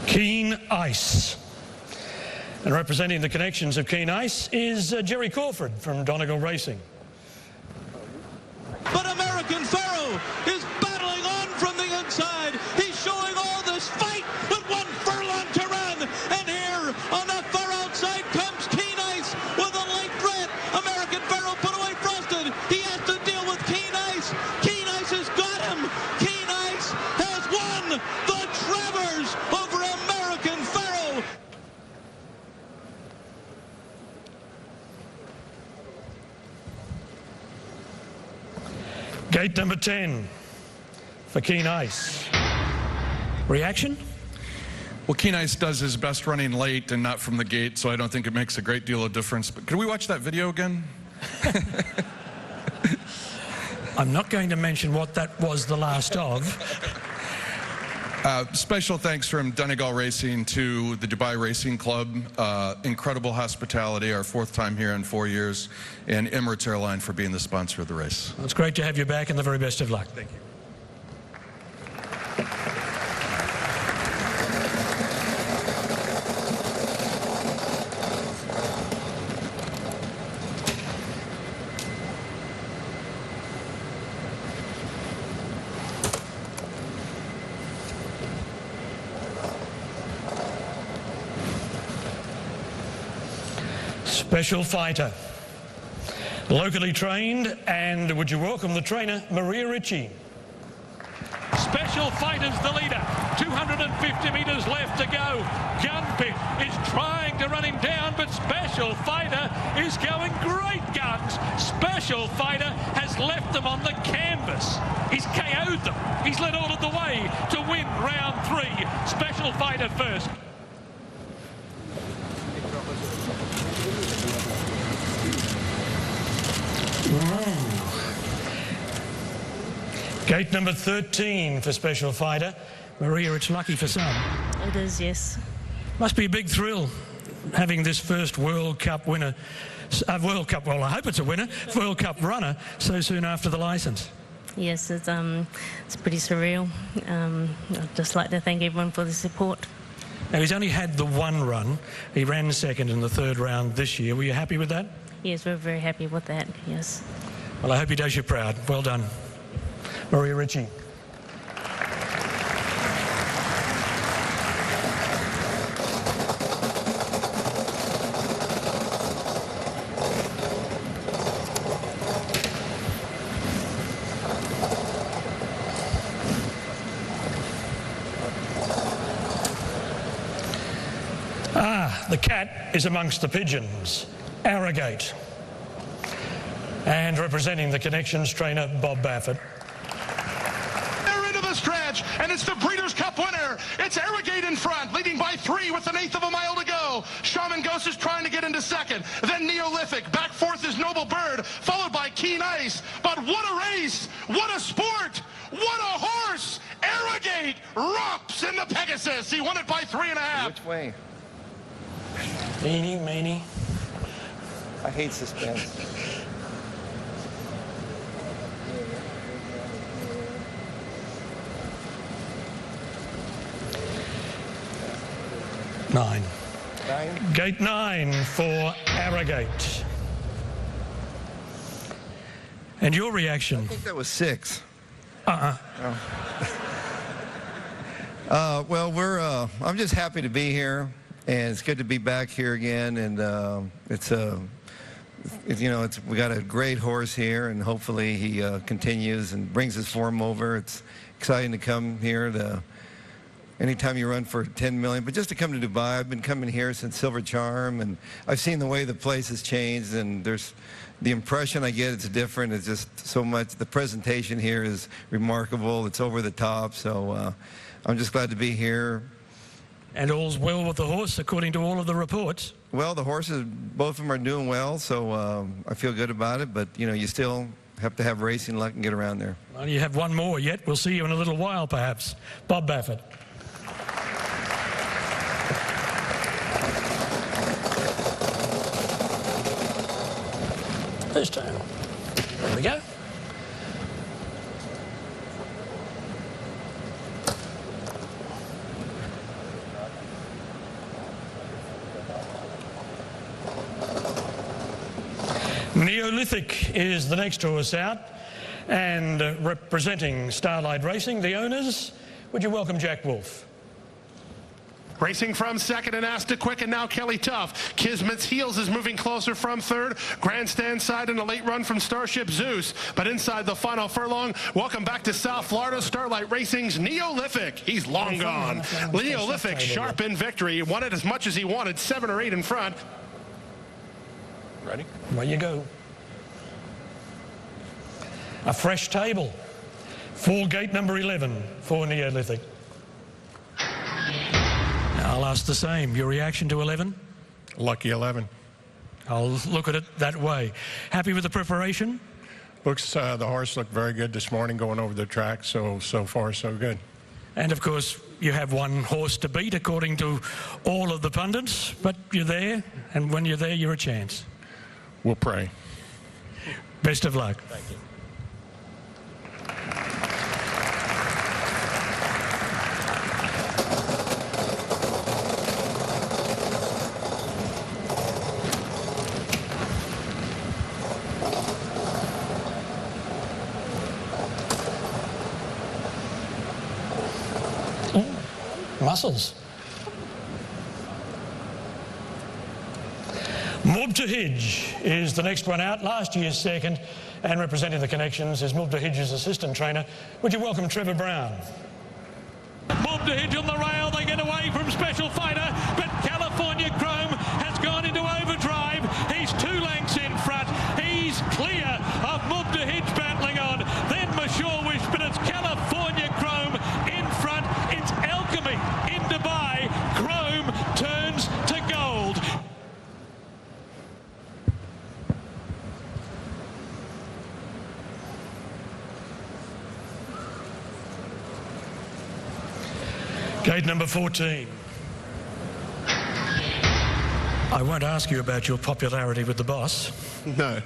Keen Ice. And representing the connections of Keen Ice is Jerry Crawford from Donegal Racing. But American Pharaoh is battling on from the inside. He's showing all this fight with 1 furlong to run. And here on the far outside comes Keen Ice with a late threat. American Pharaoh put away Frosted. He has to deal with Keen Ice. Keen Ice has got him. Keen Ice has won the Travers over American Pharaoh. Gate number 10 for Keen Ice. Reaction? Well, Keen Ice does his best running late and not from the gate, so I don't think it makes a great deal of difference. But could we watch that video again? I'm not going to mention what that was the last of. Special thanks from Donegal Racing to the Dubai Racing Club. Incredible hospitality, our 4th time here in 4 years, and Emirates Airline for being the sponsor of the race. Well, it's great to have you back, and the very best of luck. Thank you. Special Fighter. Locally trained, and would you welcome the trainer, Maria Ritchie. Special Fighter's the leader. 250 metres left to go. Gunpit is trying to run him down, but Special Fighter is going great guns. Special Fighter has left them on the canvas. He's KO'd them. He's led all of the way to win round 3. Special Fighter first. Gate number 13 for Special Fighter. Maria, it's lucky for some. It is, yes. Must be a big thrill having this first World Cup winner, World Cup, well, I hope it's a winner, World Cup runner so soon after the licence. Yes, it's pretty surreal. I'd just like to thank everyone for the support. Now, he's only had the one run. He ran second in the third round this year. Were you happy with that? Yes, we're very happy with that, yes. Well, I hope he does you proud. Well done. Maria Ritchie. The cat is amongst the pigeons. Arrogate. And representing the Connections trainer, Bob Baffert. They're into the stretch, and it's the Breeders' Cup winner. It's Arrogate in front, leading by 3 with 1/8 of a mile to go. Shaman Ghost is trying to get into second. Then Neolithic. Back fourth is Noble Bird, followed by Keen Ice. But what a race! What a sport! What a horse! Arrogate romps in the Pegasus. He won it by 3.5. Which way? Meanie, meanie. I hate suspense. Nine. Gate 9 for Arrogate. And your reaction? I think that was 6. Uh-uh. Oh. Well, I'm just happy to be here. And it's good to be back here again, and we got a great horse here, and hopefully he continues and brings his form over. It's exciting to come here. Anytime you run for 10 million, but just to come to Dubai, I've been coming here since Silver Charm, and I've seen the way the place has changed, and the impression I get, it's different. It's just so much. The presentation here is remarkable. It's over the top, so I'm just glad to be here. And all's well with the horse, according to all of the reports. Well, the horses, both of them are doing well, so I feel good about it. But, you still have to have racing luck and get around there. Well, you have one more yet. We'll see you in a little while, perhaps. Bob Baffert. First turn. There we go. Neolithic is the next horse out, and representing Starlight Racing, the owners, would you welcome Jack Wolf? Racing from second and Asta Quick, and now Kelly Tuff. Kismet's Heels is moving closer from third. Grandstand side and a late run from Starship Zeus. But inside the final furlong, welcome back to South Florida, Starlight Racing's Neolithic. He's long gone. Neolithic, sharp in victory. Won it as much as he wanted, 7 or 8 in front. Ready? Away you go. A fresh table for gate number 11 for Neolithic. I'll ask the same. Your reaction to 11? Lucky 11. I'll look at it that way. Happy with the preparation? The horse looked very good this morning going over the track, so far so good. And of course, you have one horse to beat according to all of the pundits, but you're there, and when you're there, you're a chance. We'll pray. Best of luck. Thank you. Muscles. Mubtahij is the next one out, last year's second, and representing the Connections is Mubtahij's assistant trainer. Would you welcome Trevor Brown? Mubtahij on the rail, they get away from Special Fighter, but California Chrome has gone into overdrive. He's 2 lengths in front. He's clear of Mubtahij battling on. Then Mashore Wish, but it's California Chrome in front. It's Alchemy in Dubai. Chrome turns to gold. Gate number 14. I won't ask you about your popularity with the boss. No.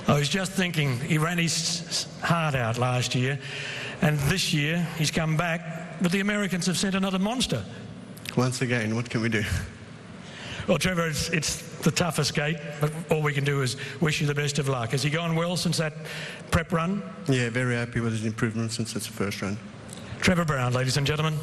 I was just thinking, he ran his heart out last year, and this year he's come back, but the Americans have sent another monster. Once again, what can we do? Well, Trevor, it's the toughest gate, but all we can do is wish you the best of luck. Has he gone well since that prep run? Yeah, very happy with his improvement since its first run. Trevor Brown, ladies and gentlemen.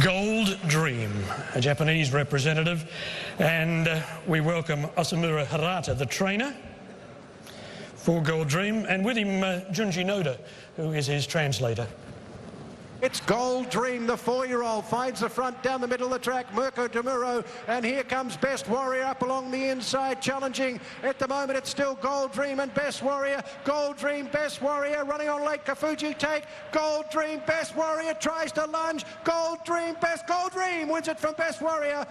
Gold Dream, a Japanese representative, and we welcome Osamura Hirata, the trainer for Gold Dream, and with him Junji Noda, who is his translator. It's Gold Dream, the 4-year-old, finds the front down the middle of the track, Mirko Demuro, and here comes Best Warrior up along the inside, challenging. At the moment, it's still Gold Dream and Best Warrior. Gold Dream, Best Warrior, running on Lake Kafuji take. Gold Dream, Best Warrior, tries to lunge. Gold Dream wins it from Best Warrior.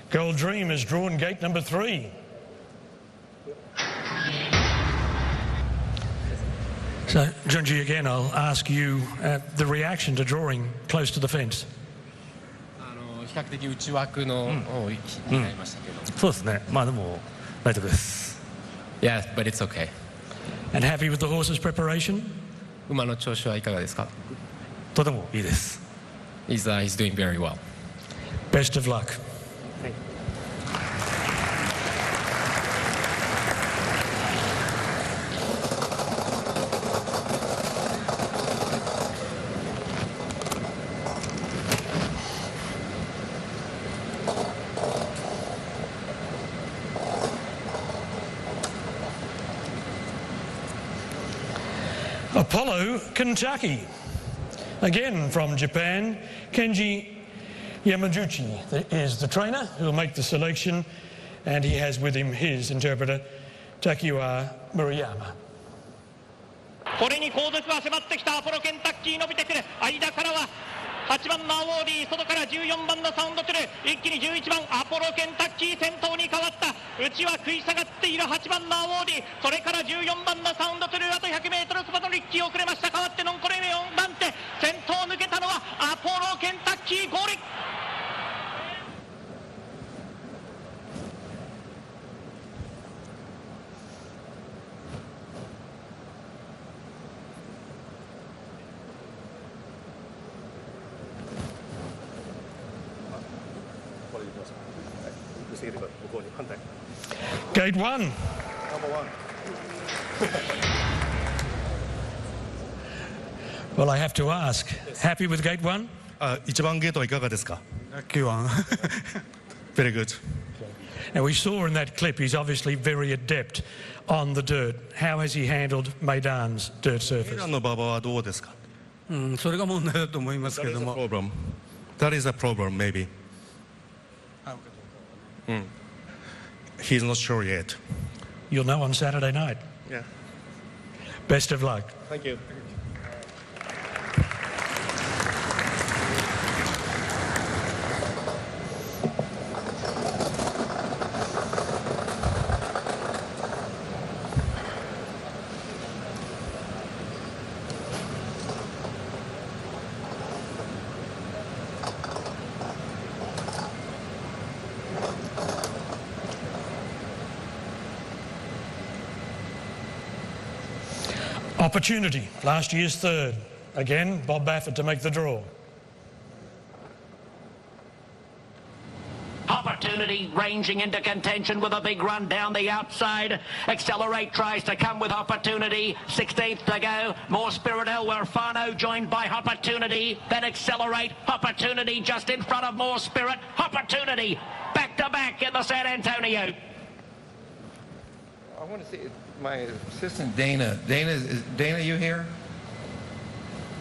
Gold Dream has drawn gate number 3. So, Junji, again, I'll ask you the reaction to drawing close to the fence. 比較的内枠の多い日になりましたけど。そうですね。まあでも大丈夫です。Yeah, but it's okay. And happy with the horse's preparation? 馬の調子はいかがですか？とてもいいです。He's doing very well. Best of luck. Apollo, Kentucky. Again from Japan, Kenji Yamaguchi is the trainer who will make the selection, and he has with him his interpreter, Takiwa Murayama. これに後続は迫ってきたアポロケンタッキー伸びてくる間からは8番のアウォーディ外から14番のサウンドトゥル一気に11番アポロケンタッキー先頭に変わった内は食い下がっている8番のアウォーディそれから14番のサウンドトゥルあと 100m スパトリッキー遅れました変わってノンコレメ4番手先頭抜けたのはアポロケンタッキーゴール Gate 1. Number 1. Well, I have to ask, happy with gate 1? 1番ゲートはいかがですか？9番。Very good. Now, we saw in that clip he's obviously very adept on the dirt. How has he handled Maidan's dirt surface? メイダンの馬場はどうですか？それが問題だと思いますけども。That is a problem, maybe. He's not sure yet. You'll know on Saturday night. Yeah. Best of luck. Thank you. Opportunity, last year's third. Again, Bob Baffert to make the draw. Opportunity ranging into contention with a big run down the outside. Accelerate tries to come with Opportunity. 16th to go. More Spirit El Werfano joined by Opportunity. Then Accelerate. Opportunity just in front of More Spirit. Opportunity back to back in the San Antonio. I want to see my assistant Dana. Dana, you here?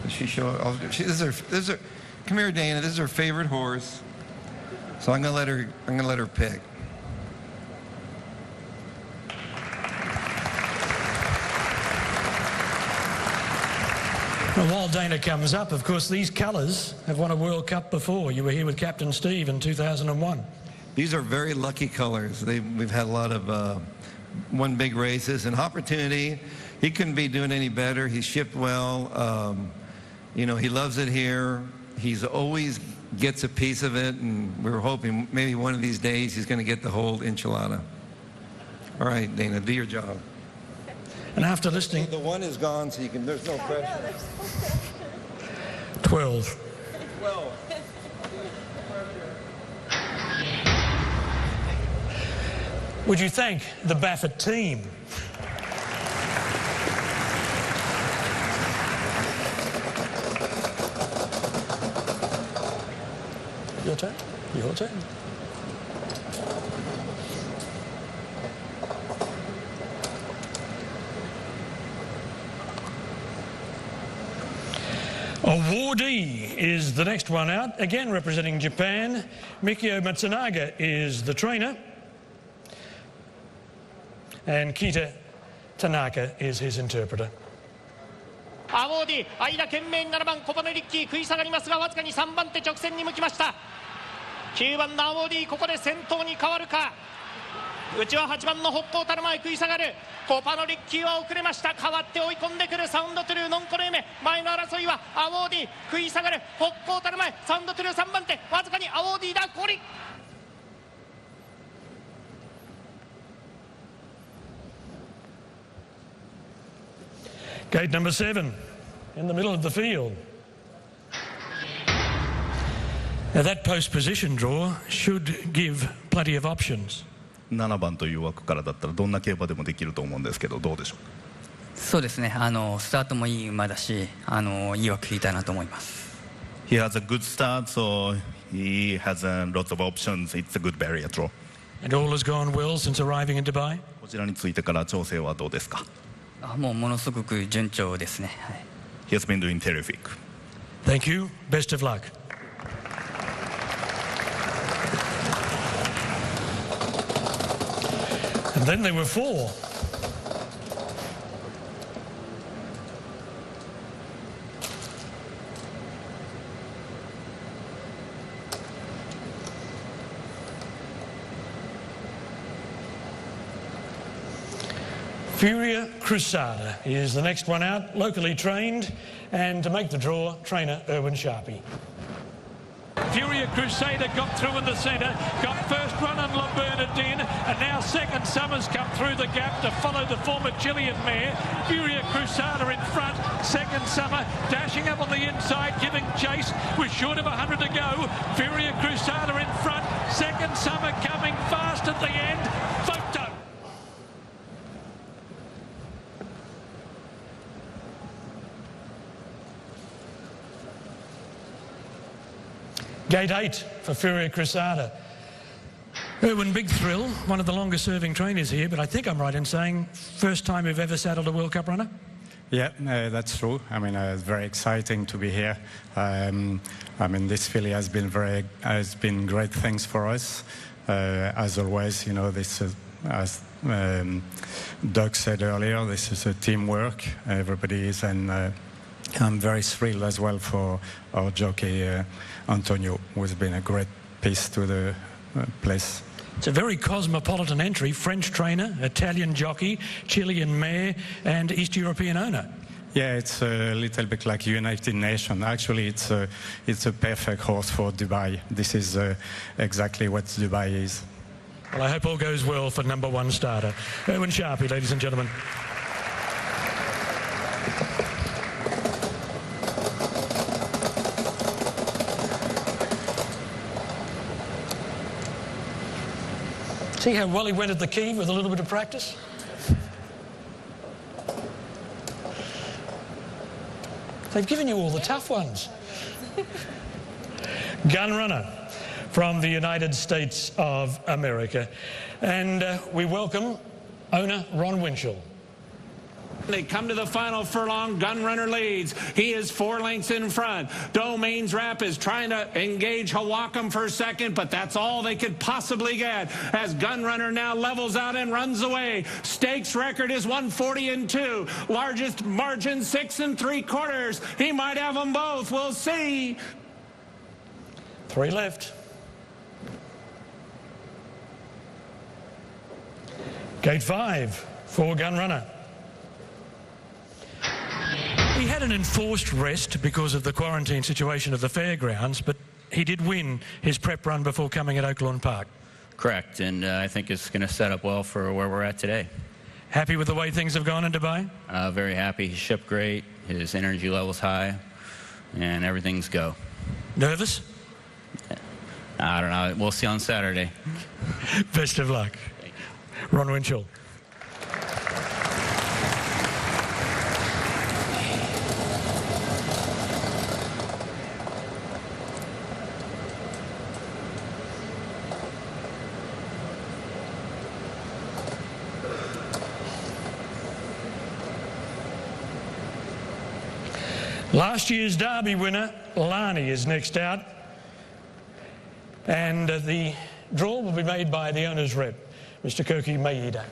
Does she show? This is Come here, Dana. This is her favorite horse. So I'm gonna let her pick. Well, while Dana comes up, of course, these colours have won a World Cup before. You were here with Captain Steve in 2001. These are very lucky colors. We've had a lot of won big races. And Opportunity, he couldn't be doing any better. He's shipped well. You know, he loves it here. He's always gets a piece of it, and we're hoping maybe one of these days he's going to get the whole enchilada. All right, Dana, do your job. And after listening... The one is gone, so there's no pressure. 12. 12. Would you thank the Baffert team? Your turn. Your turn. Awardee is the next one out. Again, representing Japan, Mikio Matsunaga is the trainer. And Kita Tanaka is his interpreter. アウォーディ間懸命に7番コパネリッキー食い下がりますがわずかに3番手直線に向きました。9番のアウォーディここで先頭に変わるか。内は8番の北方たる前食い下がる。コパノリッキーは遅れました。代わって追い込んでくるサウンドトゥルーノンコレーメ。前の争いはアウォーディ食い下がる。北方たる前サウンドトゥルー3番手わずかにアウォーディだゴリ。Gate number 7, in the middle of the field. Now that post position draw should give plenty of options. 7番という枠からだったらどんな競馬でもできると思うんですけどどうでしょうか。そうですね、スタートもいい馬だし、いい枠引いたなと思います。He has a good start, so he has lots of options. It's a good barrier draw. And all has gone well since arriving in Dubai? こちらについてから調整はどうですか。もうものすごく順調ですね。はい。He has been doing terrific. Thank you. Best of luck. And then there were 4. Furia Crusader is the next one out, locally trained, and to make the draw, trainer Erwin Sharpie. Furia Crusader got through in the centre, got first run on La Bernardine, and now second Summers come through the gap to follow the former Chilean mare. Furia Crusader in front, second Summer dashing up on the inside, giving chase with short of 100 to go. Furia Crusader in front, second Summer coming fast at the end. Photo. Gate 8 for Furia Crusader. Erwin, big thrill, one of the longest serving trainers here, but I think I'm right in saying first time you've ever saddled a World Cup runner? Yeah, that's true. I mean, it's very exciting to be here. I mean, this filly has been great things for us. As always, you know, this is, as Doug said earlier, this is a teamwork. Everybody is, and I'm very thrilled as well for our jockey Antonio, who's been a great piece to the place. It's a very cosmopolitan entry, French trainer, Italian jockey, Chilean mare and East European owner. Yeah, it's a little bit like United Nations. Actually, it's a perfect horse for Dubai. This is exactly what Dubai is. Well, I hope all goes well for number 1 starter. Erwin Sharpie, ladies and gentlemen. See how well he went at the key with a little bit of practice? They've given you all the tough ones. Gun runner from the United States of America. And we welcome owner Ron Winchell. They come to the final furlong. Gunrunner leads. He is 4 lengths in front. Domain's Rap is trying to engage Hawakam for second, but that's all they could possibly get as Gunrunner now levels out and runs away. Stakes record is 140-2. Largest margin 6 3/4. He might have them both. We'll see. 3 left. Gate 5 for Gunrunner. He had an enforced rest because of the quarantine situation of the fairgrounds, but he did win his prep run before coming at Oaklawn Park. Correct, and I think it's going to set up well for where we're at today. Happy with the way things have gone in Dubai? Very happy. He shipped great, his energy level's high, and everything's go. Nervous? I don't know. We'll see on Saturday. Best of luck. Ron Winchell. Last year's Derby winner, Lani, is next out. And the draw will be made by the owner's rep, Mr. Koki Maeda.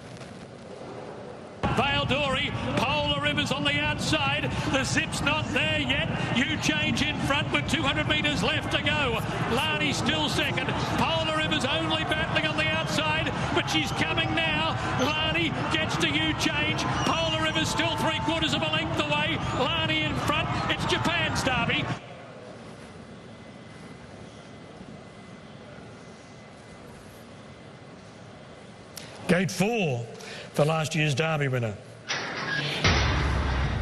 Vale Dory, Polar Rivers on the outside. The zip's not there yet. You change in front with 200 metres left to go. Lani still second. Polar Rivers only battling on the outside, but she's coming now. Lani gets to you change. Polar Rivers still 3/4 of a length away. Lani in front. It's Japan's Derby. Gate 4 for last year's Derby winner.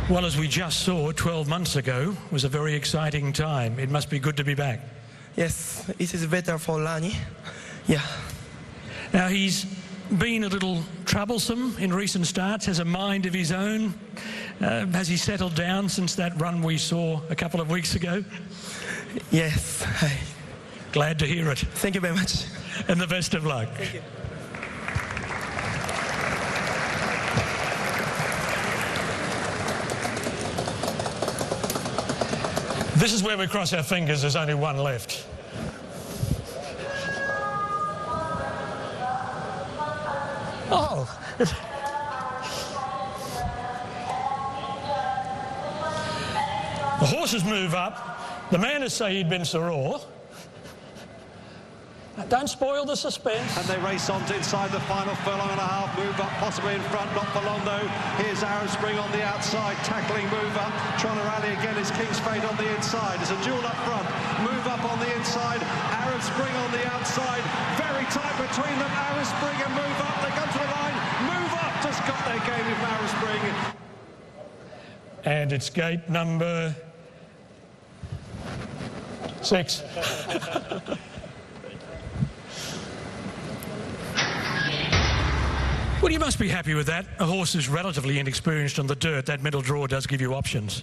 Well, as we just saw 12 months ago, was a very exciting time. It must be good to be back. Yes, it is better for Lani. Yeah. Now, he's been a little troublesome in recent starts, has a mind of his own. Has he settled down since that run we saw a couple of weeks ago? Yes. Glad to hear it. Thank you very much. And the best of luck. Thank you. This is where we cross our fingers. There's only one left. Oh. The horses move up. The man is Saeed bin Saror. Don't spoil the suspense. And they race on to inside the final furlong and a half. Move up, possibly in front, not for long though. Here's Arab Spring on the outside, tackling Move Up. Trying to rally again is King's Fate on the inside. It's a duel up front. Move Up on the inside, Arab Spring on the outside. Very tight between them, Arab Spring and Move Up. They come to the line. Move Up just got their game with Arab Spring. And it's gate number 6. Well, you must be happy with that. A horse is relatively inexperienced on the dirt. That middle draw does give you options.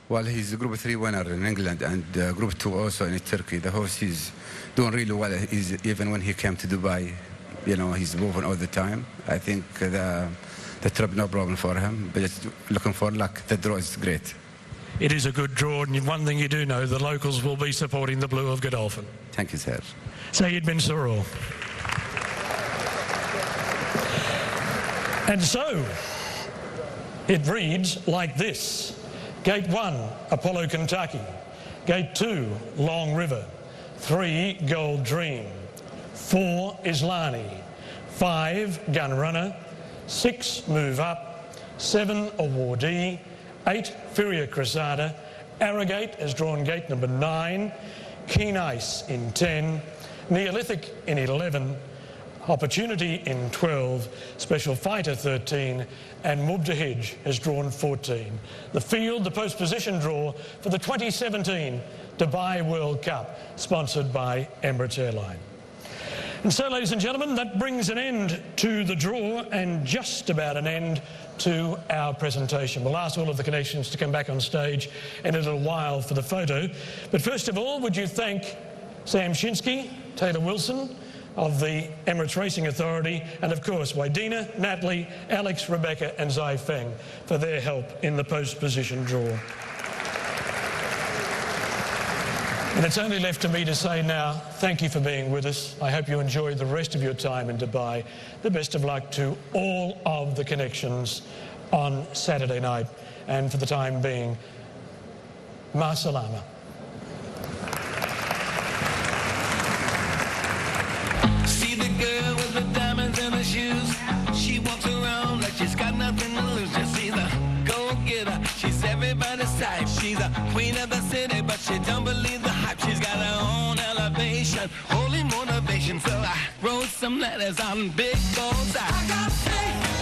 Well, he's a Group 3 winner in England and Group 2 also in Turkey. The horse is doing really well. Even when he came to Dubai, you know, he's moving all the time. I think the trip, no problem for him. But just looking for luck. The draw is great. It is a good draw, and one thing you do know, the locals will be supporting the Blue of Godolphin. Thank you, sir. Saeed bin Saror. And so, it reads like this. Gate 1, Apollo Kentucky. Gate 2, Long River. 3, Gold Dream. 4, Islani. 5, Gunrunner. 6, Move Up. 7, Awardee. 8, Furia Cressada. Arrogate has drawn gate number 9. Keen Ice in 10. Neolithic in 11. Opportunity in 12, Special Fighter 13, and Mubtahij has drawn 14. The field, the post position draw for the 2017 Dubai World Cup, sponsored by Emirates Airline. And so, ladies and gentlemen, that brings an end to the draw and just about an end to our presentation. We'll ask all of the connections to come back on stage in a little while for the photo. But first of all, would you thank Sam Shinsky, Taylor Wilson, of the Emirates Racing Authority, and of course Waidina, Natalie, Alex, Rebecca and Zai Feng for their help in the post-position draw. And it's only left to me to say now, thank you for being with us. I hope you enjoyed the rest of your time in Dubai. The best of luck to all of the connections on Saturday night. And for the time being, Ma salama. See the girl with the diamonds in her shoes. She walks around like she's got nothing to lose. Just see the go-getter. She's everybody's type. She's a queen of the city, but she don't believe the hype. She's got her own elevation, holy motivation. So I wrote some letters on big goals. I got faith.